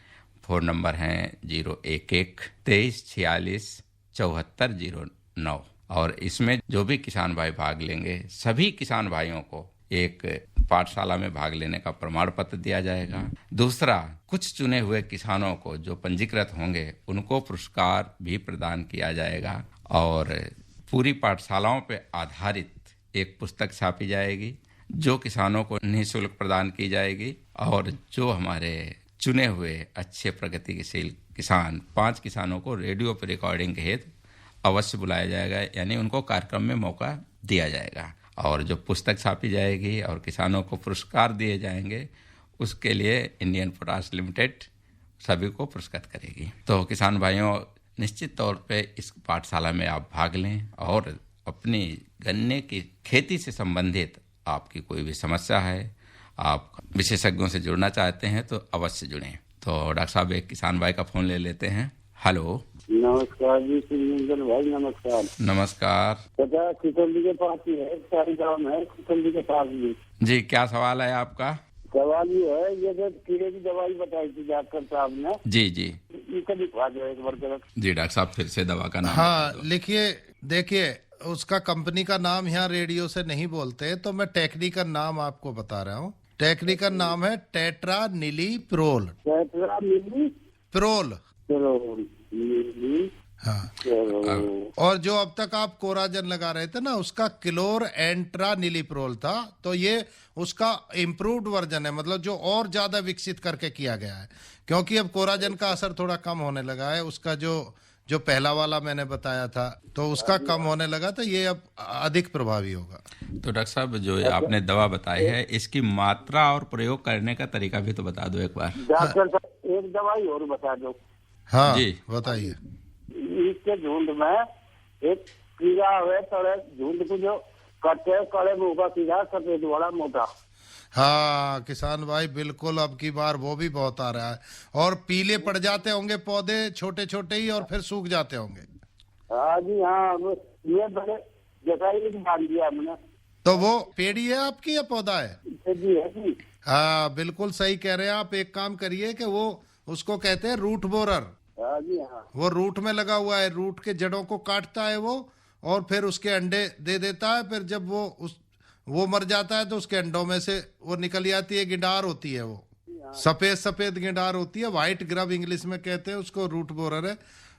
फ़ोन नंबर हैं 011-2346-7409। और इसमें जो भी किसान भाई भाग लेंगे, सभी किसान भाइयों को एक पाठशाला में भाग लेने का प्रमाण पत्र दिया जाएगा। दूसरा, कुछ चुने हुए किसानों को जो पंजीकृत होंगे उनको पुरस्कार भी प्रदान किया जाएगा। और पूरी पाठशालाओं पर आधारित एक पुस्तक छापी जाएगी जो किसानों को निःशुल्क प्रदान की जाएगी। और जो हमारे चुने हुए अच्छे प्रगतिशील किसान 5 किसानों को रेडियो पर रिकॉर्डिंग के हेतु अवश्य बुलाया जाएगा, यानी उनको कार्यक्रम में मौका दिया जाएगा। और जो पुस्तक छापी जाएगी और किसानों को पुरस्कार दिए जाएंगे, उसके लिए इंडियन पोटाश लिमिटेड सभी को पुरस्कृत करेगी। तो किसान भाइयों, निश्चित तौर पे इस पाठशाला में आप भाग लें और अपनी गन्ने की खेती से संबंधित आपकी कोई भी समस्या है, आप विशेषज्ञों से जुड़ना चाहते हैं तो अवश्य जुड़ें। तो डॉक्टर साहब, एक किसान भाई का फोन ले लेते हैं। हेलो, नमस्कार जी श्रीमंगल भाई, नमस्कार। नमस्कार। पता चितौली के पास ही है, सारी गाँव में चितौली के पास भी। जी, क्या सवाल है आपका? सवाल ये है, ये जो कीड़े की दवाई बताई थी डॉक्टर साहब ने। जी जी, इसका लिखवा दो एक बार जरा। जी डॉक्टर साहब, फिर से दवा का नाम। हाँ लिखिए, देखिए उसका कंपनी का नाम यहाँ रेडियो से नहीं बोलते, तो मैं टेक्निकल नाम आपको बता रहा हूँ। टेक्निकल नाम है टेट्रानिलीप्रोल। टेट्रानिलीप्रोल। हाँ। और जो अब तक आप कोराजन लगा रहे थे ना, उसका क्लोर एंट्रानिलीप्रोल था। तो ये उसका इम्प्रूव्ड वर्जन है, मतलब जो और ज्यादा विकसित करके किया गया है, क्योंकि अब कोराजन का असर थोड़ा कम होने लगा है। उसका जो पहला वाला मैंने बताया था तो उसका कम होने लगा, तो ये अब अधिक प्रभावी होगा। तो डॉक्टर साहब, जो आपने दवा बताई है, इसकी मात्रा और प्रयोग करने का तरीका भी तो बता दो एक बार। डॉक्टर साहब, एक दवाई और बता दो। हाँ जी बताइए। इसके झुंड में एक कीड़ा है, तड़े झुंड को जो कटे कड़े मुंह का कीड़ा, सफेद वाला मोटा। हाँ किसान भाई, बिल्कुल अब की बार वो भी बहुत आ रहा है। और पीले पड़ जाते होंगे पौधे छोटे छोटे ही, और फिर सूख जाते होंगे। हाँ जी हाँ, ये बड़े जटाई बांध दिया हमने। तो वो पेड़ी है आपकी या पौधा है? जी है जी। हाँ बिल्कुल सही कह रहे हैं आप। एक काम करिए कि वो उसको कहते हैं रूट बोरर। हाँ जी हाँ। वो रूट में लगा हुआ है, रूट के जड़ों को काटता है वो, और फिर उसके अंडे दे देता है। फिर जब वो मर जाता है तो उसके अंडों में से वो निकल जाती है, गिडार होती है, वो सफेद सफेद गिडार होती है, व्हाइट ग्रब इंग्लिश में कहते हैं उसको, रूट बोरर है।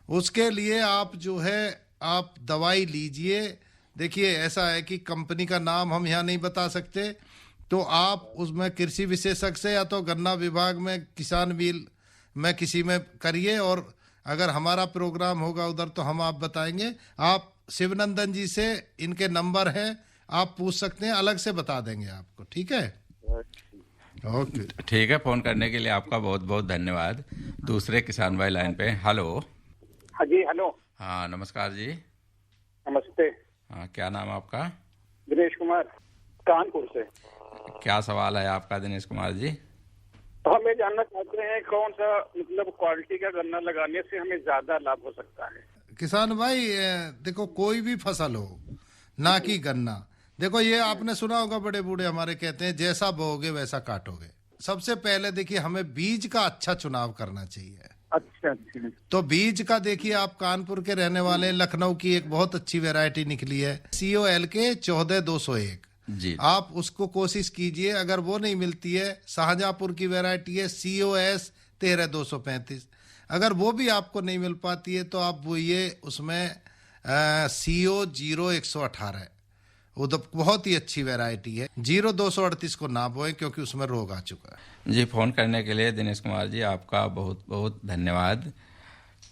उसके लिए आप जो है आप दवाई लीजिए। देखिए ऐसा है कि कंपनी का नाम हम यहाँ नहीं बता सकते, तो आप उसमें कृषि विशेषज्ञ से या तो गन्ना विभाग में, किसान मिल में किसी में करिए, और अगर हमारा प्रोग्राम होगा उधर तो हम आप बताएंगे। आप शिवनंदन जी से इनके नंबर है, आप पूछ सकते हैं, अलग से बता देंगे आपको। ठीक है, ओके ठीक है। फोन करने के लिए आपका बहुत बहुत धन्यवाद। दूसरे किसान भाई लाइन पे। हेलो। हाँ जी, हेलो। हाँ नमस्कार जी। नमस्ते। हाँ, क्या नाम आपका? दिनेश कुमार, कानपुर से। क्या सवाल है आपका दिनेश कुमार जी? तो हमें जानना चाहते हैं कौन सा मतलब क्वालिटी का गन्ना लगाने से हमें ज्यादा लाभ हो सकता है। किसान भाई देखो, कोई भी फसल हो, ना कि गन्ना। देखो ये आपने सुना होगा, बड़े बूढ़े हमारे कहते हैं जैसा बोओगे वैसा काटोगे। सबसे पहले देखिए हमें बीज का अच्छा चुनाव करना चाहिए। अच्छा। तो बीज का देखिए, आप कानपुर के रहने वाले हैं, लखनऊ की एक बहुत अच्छी वैरायटी निकली है COL के 14201 जी। आप उसको कोशिश कीजिए। अगर वो नहीं मिलती है, शाहजहांपुर की वैरायटी है COS 13235। अगर वो भी आपको नहीं मिल पाती है तो आप बोइए उसमें CO 0118, वो तो बहुत ही अच्छी वैरायटी है। 0238 को ना बोएं क्योंकि उसमें रोग आ चुका है। जी, फोन करने के लिए दिनेश कुमार जी आपका बहुत बहुत धन्यवाद।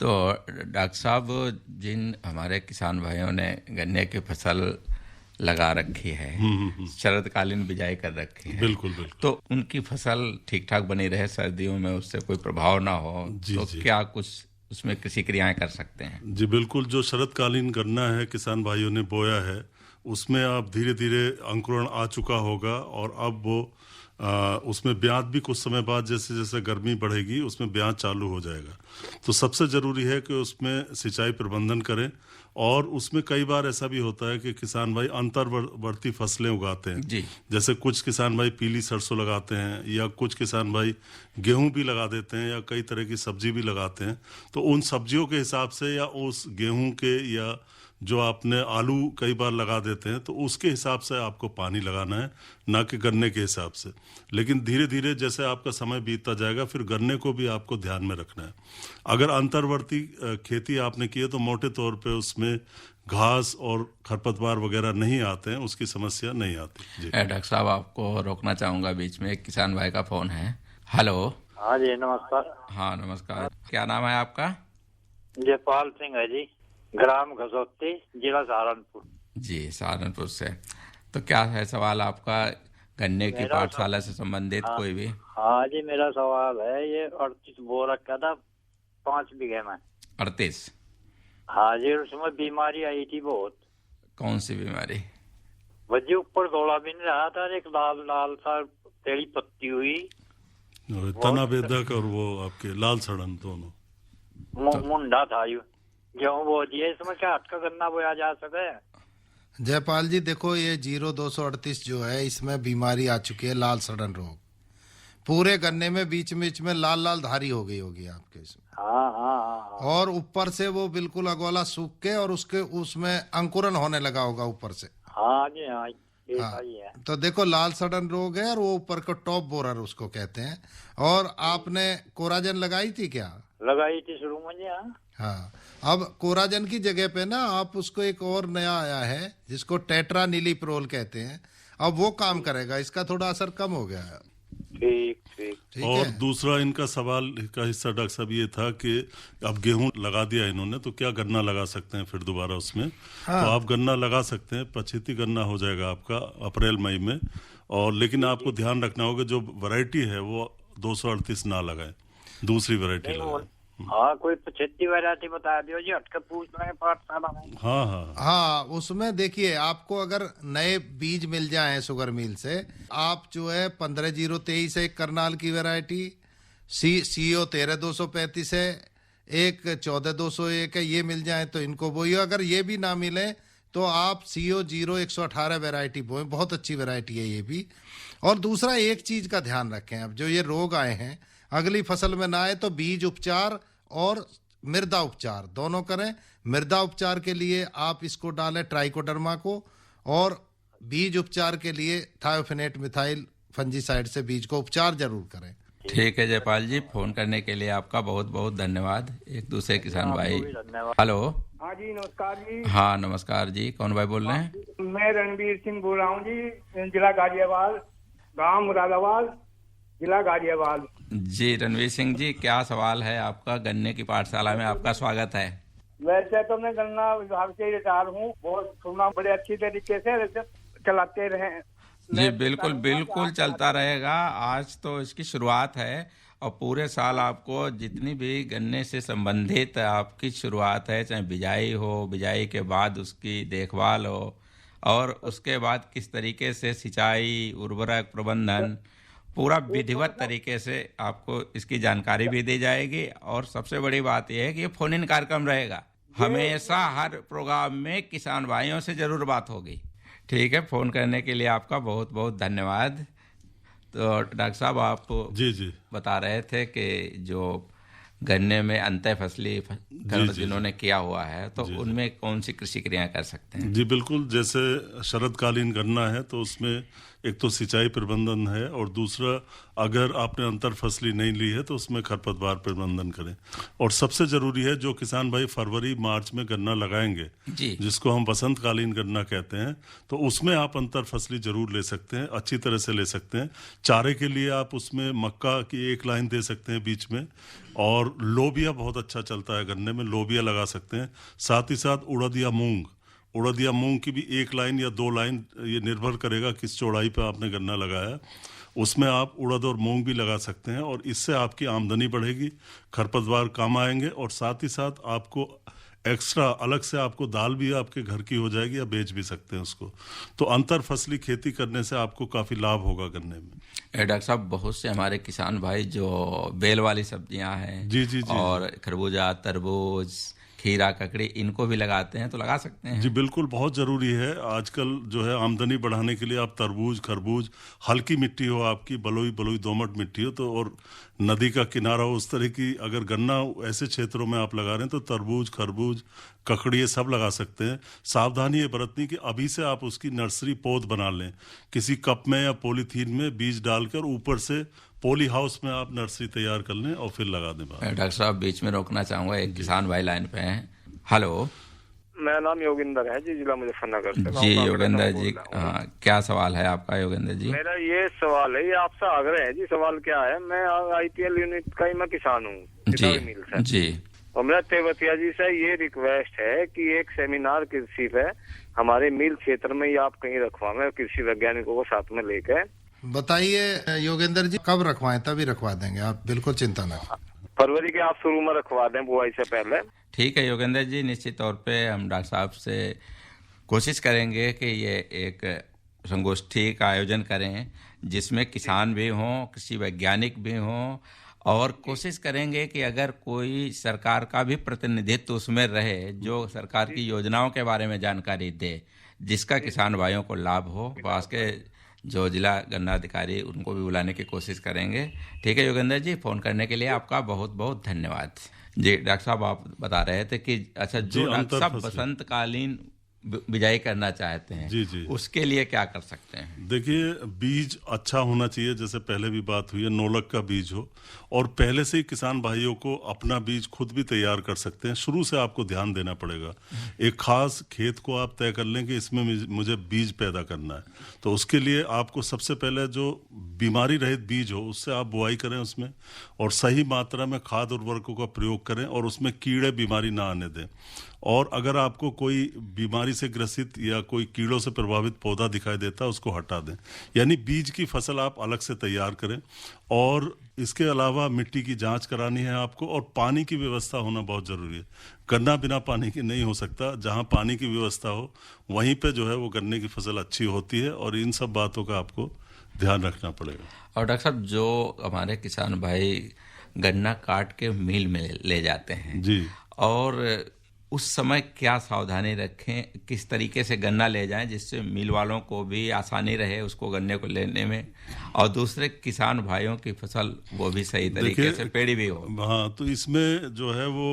तो डॉक्टर साहब, जिन हमारे किसान भाइयों ने गन्ने की फसल लगा रखी है, शरदकालीन बिजाई कर रखी है, बिल्कुल बिल्कुल, तो उनकी फसल ठीक ठाक बनी रहे, सर्दियों में उससे कोई प्रभाव ना हो, तो क्या कुछ उसमें कृषि क्रियाएं कर सकते हैं? जी बिल्कुल। जो शरदकालीन गन्ना है किसान भाइयों ने बोया है, उसमें अब धीरे धीरे अंकुरण आ चुका होगा और अब वो उसमें ब्याज भी कुछ समय बाद जैसे जैसे गर्मी बढ़ेगी उसमें ब्याज चालू हो जाएगा। तो सबसे ज़रूरी है कि उसमें सिंचाई प्रबंधन करें। और उसमें कई बार ऐसा भी होता है कि किसान भाई अंतर्वर्ती फसलें उगाते हैं जी। जैसे कुछ किसान भाई पीली सरसों लगाते हैं या कुछ किसान भाई गेहूं भी लगा देते हैं या कई तरह की सब्जी भी लगाते हैं। तो उन सब्जियों के हिसाब से या उस गेहूं के या जो आपने आलू कई बार लगा देते हैं तो उसके हिसाब से आपको पानी लगाना है, ना कि गन्ने के हिसाब से। लेकिन धीरे धीरे जैसे आपका समय बीतता जाएगा फिर गन्ने को भी आपको ध्यान में रखना है। अगर अंतर्वर्ती खेती आपने की है तो मोटे तौर पे उसमें घास और खरपतवार वगैरह नहीं आते हैं, उसकी समस्या नहीं आती। जी डॉक्टर साहब, आपको रोकना चाहूँगा, बीच में एक किसान भाई का फ़ोन है। हेलो। हाँ जी नमस्कार। हाँ नमस्कार, क्या नाम है आपका? जयपाल सिंह है जी, ग्राम घसोती, जिला सहारनपुर। जी, सहारनपुर से। तो क्या है सवाल आपका गन्ने की पाठशाला से संबंधित? कोई भी? हाँ जी, मेरा सवाल है, ये 38 बो रखा था 5 बीघे में। 38? हाँ जी, उसमें बीमारी आई थी बहुत। कौन सी बीमारी? वजी ऊपर दौड़ा भी नहीं रहा था, एक लाल लाल सा टेढ़ी पत्ती हुई, तना बेधक और वो आपके लाल सड़न दोनों। मुंडा था यू गेहूँ बो दिए, इसमें क्या हटका गन्ना बोया जा सके? जयपाल जी देखो, ये 0238 जो है इसमें बीमारी आ चुकी है, लाल सड़न रोग। पूरे गन्ने में बीच में लाल लाल धारी हो गई होगी आपके इसमें। हाँ। और ऊपर से वो बिल्कुल अगोला सूख के और उसमें अंकुरन होने लगा होगा ऊपर से। हाँ जी हाँ, हाँ। तो देखो लाल सड़न रोग है और वो ऊपर को टॉप बोरर उसको कहते हैं। और आपने कोराजन लगाई थी क्या? लगाई थी शुरू में जी। हाँ, अब कोराजन की जगह पे ना आप उसको एक और नया आया है जिसको टेट्रा नीलीप्रोल कहते हैं, अब वो काम करेगा, इसका थोड़ा असर कम हो गया है। ठीक और दूसरा इनका सवाल का हिस्सा डॉक्टर साहब ये था कि अब गेहूं लगा दिया इन्होंने तो क्या गन्ना लगा सकते हैं फिर दोबारा उसमें? हाँ। तो आप गन्ना लगा सकते हैं, 25 गन्ना हो जाएगा आपका अप्रैल मई में। और लेकिन आपको ध्यान रखना होगा जो वैरायटी है वो 238 ना लगाए, दूसरी वैरायटी लगाए। हाँ, कोई 25 वैरायटी बता दियो जी, हटकर पूछ लेंगे पाठशाला में। हाँ, उसमें देखिए आपको अगर नए बीज मिल जाएं शुगर मिल से, आप जो है 15-023 है एक करनाल की वैरायटी, CO 13235 है, एक 14201 है, ये मिल जाए तो इनको बोइए। अगर ये भी ना मिले तो आप CO 0118 वैरायटी बोए, बहुत अच्छी वैरायटी है ये भी। और दूसरा एक चीज का ध्यान रखें, अब जो ये रोग आए हैं अगली फसल में ना आए तो बीज उपचार और मृदा उपचार दोनों करें। मृदा उपचार के लिए आप इसको डालें ट्राइकोडर्मा को, और बीज उपचार के लिए थायोफिनेट मिथाइल फंजीसाइड से बीज को उपचार जरूर करें। ठीक है जयपाल जी, फोन करने के लिए आपका बहुत बहुत धन्यवाद। एक दूसरे किसान भाई। हेलो। हाँ जी नमस्कार जी। हाँ नमस्कार जी, कौन भाई बोल रहे हैं? मैं रणवीर सिंह बोल रहा हूँ जी, जिला गाजियाबाद, गाँव मुरादाबाद, जिला गाजियाबाद। जी रणवीर सिंह जी, क्या सवाल है आपका? गन्ने की पाठशाला में आपका स्वागत है। वैसे तो मैं गन्ना विभाग से रिटायर हूँ, बहुत सुना बड़े अच्छी तरीके से चलाते रहे। जी बिल्कुल बिल्कुल चलता रहेगा। आज तो इसकी शुरुआत है और पूरे साल आपको जितनी भी गन्ने से संबंधित आपकी शुरुआत है, चाहे बिजाई हो, बिजाई के बाद उसकी देखभाल हो, और उसके बाद किस तरीके से सिंचाई, उर्वरक प्रबंधन, पूरा विधिवत तरीके से आपको इसकी जानकारी भी दी जाएगी। और सबसे बड़ी बात यह है कि ये फोन इन कार्यक्रम रहेगा, हमेशा हर प्रोग्राम में किसान भाइयों से जरूर बात होगी। ठीक है, फोन करने के लिए आपका बहुत बहुत धन्यवाद। तो डॉक्टर साहब आप जी बता रहे थे कि जो गन्ने में अंतः फसली जिन्होंने किया हुआ है तो उनमें कौन सी कृषि क्रियाएं कर सकते हैं? जी बिल्कुल, जैसे शरदकालीन गन्ना है तो उसमें एक तो सिंचाई प्रबंधन है, और दूसरा अगर आपने अंतर फसली नहीं ली है तो उसमें खरपतवार प्रबंधन करें। और सबसे जरूरी है जो किसान भाई फरवरी मार्च में गन्ना लगाएंगे जिसको हम बसंतकालीन गन्ना कहते हैं, तो उसमें आप अंतर फसली जरूर ले सकते हैं, अच्छी तरह से ले सकते हैं। चारे के लिए आप उसमें मक्का की एक लाइन दे सकते हैं बीच में, और लोबिया बहुत अच्छा चलता है गन्ने में, लोबिया लगा सकते हैं। साथ ही साथ उड़द या मूंग की भी एक लाइन या 2 लाइन, ये निर्भर करेगा किस चौड़ाई पर आपने गन्ना लगाया, उसमें आप उड़द और मूंग भी लगा सकते हैं। और इससे आपकी आमदनी बढ़ेगी, खरपतवार काम आएंगे, और साथ ही साथ आपको एक्स्ट्रा अलग से आपको दाल भी आपके घर की हो जाएगी या बेच भी सकते हैं उसको। तो अंतर फसली खेती करने से आपको काफ़ी लाभ होगा गन्ने में। डॉक्टर साहब, बहुत से हमारे किसान भाई जो बेल वाली सब्जियां हैं जी जी जी और खरबूजा, तरबूज, खीरा, ककड़ी, इनको भी लगाते हैं, तो लगा सकते हैं। जी बिल्कुल, बहुत ज़रूरी है। आजकल जो है आमदनी बढ़ाने के लिए आप तरबूज, खरबूज, हल्की मिट्टी हो आपकी, बलुई बलुई दोमट मिट्टी हो तो, और नदी का किनारा हो, उस तरह की अगर गन्ना ऐसे क्षेत्रों में आप लगा रहे हैं तो तरबूज, खरबूज, ककड़ी ये सब लगा सकते हैं। सावधानी ये बरतनी कि अभी से आप उसकी नर्सरी पौध बना लें, किसी कप में या पॉलीथीन में बीज डालकर ऊपर से पॉली हाउस में आप नर्सरी तैयार कर लें और फिर लगा दें। डॉक्टर साहब, बीच में रोकना चाहूँगा, एक किसान भाई लाइन पे हैं। हेलो, मेरा नाम योगेंद्र है जी, जिला मुजफ्फरनगर से। जी योगेंद्र जी, क्या सवाल है आपका योगेंद्र जी? मेरा ये सवाल है, ये आपसे आग्रह है जी। सवाल क्या है, मैं IPL यूनिट का ही मैं किसान हूँ जी, और मेरा तेवतिया जी से ये रिक्वेस्ट है कि एक सेमिनार कृषि पे हमारे मिल क्षेत्र में ही आप कहीं रखवाएं, कृषि वैज्ञानिकों को साथ में लेकर। बताइए योगेंद्र जी, कब रखवाएं? तभी रखवा देंगे, आप बिल्कुल चिंता न करें। फरवरी के आप शुरू में रखवा दें, बुआई से पहले। ठीक है योगेंद्र जी, निश्चित तौर पे हम डॉक्टर साहब से कोशिश करेंगे कि ये एक संगोष्ठी का आयोजन करें जिसमें किसान भी हों, कृषि वैज्ञानिक भी हों, और कोशिश करेंगे कि अगर कोई सरकार का भी प्रतिनिधित्व उसमें रहे जो सरकार की योजनाओं के बारे में जानकारी दे, जिसका किसान भाइयों को लाभ हो। पास के जो जिला गन्ना अधिकारी उनको भी बुलाने की कोशिश करेंगे। ठीक है योगेंद्र जी, फोन करने के लिए आपका बहुत बहुत धन्यवाद। जी डॉक्टर साहब, आप बता रहे थे कि अच्छा जो डॉक्टर साहब बसंतकालीन बिजाई करना चाहते हैं जी जी, उसके लिए क्या कर सकते हैं? देखिए, बीज अच्छा होना चाहिए, जैसे पहले भी बात हुई है, नोलक का बीज हो, और पहले से ही किसान भाइयों को अपना बीज खुद भी तैयार कर सकते हैं। शुरू से आपको ध्यान देना पड़ेगा, एक खास खेत को आप तय कर लें कि इसमें मुझे बीज पैदा करना है, तो उसके लिए आपको सबसे पहले जो बीमारी रहित बीज हो उससे आप बुआई करें उसमें, और सही मात्रा में खाद उर्वरकों का प्रयोग करें और उसमें कीड़े बीमारी ना आने दें। और अगर आपको कोई बीमारी से ग्रसित या कोई कीड़ों से प्रभावित पौधा दिखाई देता है उसको हटा दें। यानी बीज की फसल आप अलग से तैयार करें। और इसके अलावा मिट्टी की जांच करानी है आपको, और पानी की व्यवस्था होना बहुत ज़रूरी है। गन्ना बिना पानी के नहीं हो सकता, जहां पानी की व्यवस्था हो वहीं पे जो है वो गन्ने की फसल अच्छी होती है, और इन सब बातों का आपको ध्यान रखना पड़ेगा। और डॉक्टर साहब, जो हमारे किसान भाई गन्ना काट के मिल में ले जाते हैं जी, और उस समय क्या सावधानी रखें, किस तरीके से गन्ना ले जाएं जिससे मिल वालों को भी आसानी रहे उसको गन्ने को लेने में, और दूसरे किसान भाइयों की फसल वो भी सही तरीके से पेड़ी भी हो? हाँ, तो इसमें जो है वो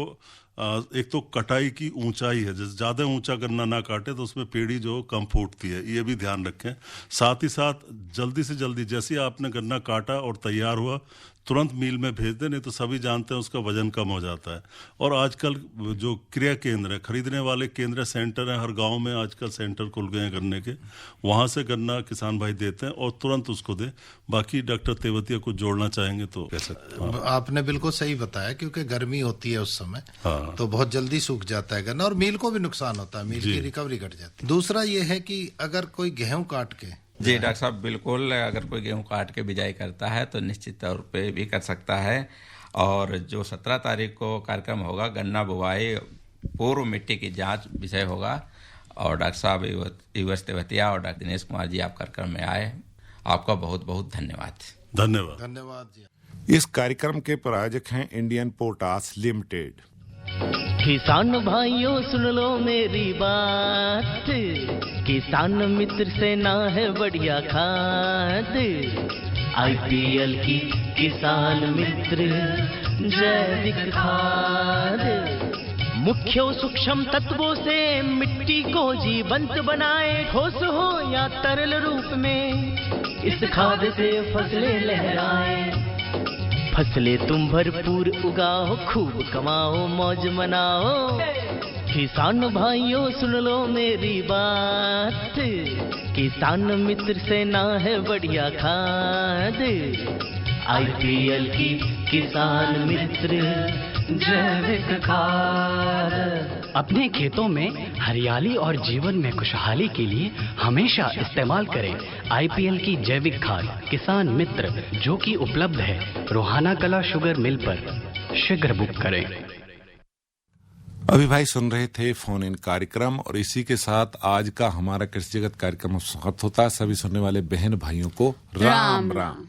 एक तो कटाई की ऊंचाई है, जैसे ज़्यादा ऊंचा गन्ना ना काटे तो उसमें पेड़ी जो कम फूटती है, ये भी ध्यान रखें। साथ ही साथ जल्दी से जल्दी जैसे आपने गन्ना काटा और तैयार हुआ तुरंत मिल में भेज दें, नहीं तो सभी जानते हैं उसका वजन कम हो जाता है। और आजकल जो क्रय केंद्र है, खरीदने वाले केंद्र सेंटर हैं, हर गांव में आजकल सेंटर खुल गए हैं गन्ने के, वहां से गन्ना किसान भाई देते हैं और तुरंत उसको दे। बाकी डॉक्टर तेवतिया कुछ जोड़ना चाहेंगे तो कह सकते हैं। आपने बिल्कुल सही बताया, क्योंकि गर्मी होती है उस समय, हाँ, तो बहुत जल्दी सूख जाता है गन्ना और मिल को भी नुकसान होता है, मिल की रिकवरी घट जाती है। दूसरा ये है कि अगर कोई गेहूं काट के, जी डॉक्टर साहब बिल्कुल, अगर कोई गेहूं काट के बिजाई करता है तो निश्चित तौर पे भी कर सकता है। और जो 17 तारीख को कार्यक्रम होगा, गन्ना बुवाई पूर्व मिट्टी की जांच विषय होगा, और डॉक्टर साहब युवराज तेवतिया और डॉक्टर दिनेश कुमार जी आप कार्यक्रम में आए, आपका बहुत बहुत धन्यवाद। धन्यवाद। धन्यवाद जी। इस कार्यक्रम के प्रायोजक हैं इंडियन पोटास लिमिटेड। किसान भाइयों सुन लो मेरी बात, किसान मित्र से ना है बढ़िया खाद, IPL की किसान मित्र जैविक खाद, मुख्य सूक्ष्म तत्वों से मिट्टी को जीवंत बनाए, ठोस हो या तरल रूप में इस खाद से फसलें लहराए। फसलें तुम भरपूर उगाओ, खूब कमाओ, मौज मनाओ। किसान भाइयों सुन लो मेरी बात, किसान मित्र से ना है बढ़िया खाद, IPL की किसान मित्र जैविक खाद। अपने खेतों में हरियाली और जीवन में खुशहाली के लिए हमेशा इस्तेमाल करें IPL की जैविक खाद किसान मित्र, जो कि उपलब्ध है रोहाना कला शुगर मिल पर। शीघ्र बुक करें। अभी भाई सुन रहे थे फोन इन कार्यक्रम, और इसी के साथ आज का हमारा कृषि जगत कार्यक्रम समाप्त होता है। सभी सुनने वाले बहन भाइयों को राम राम।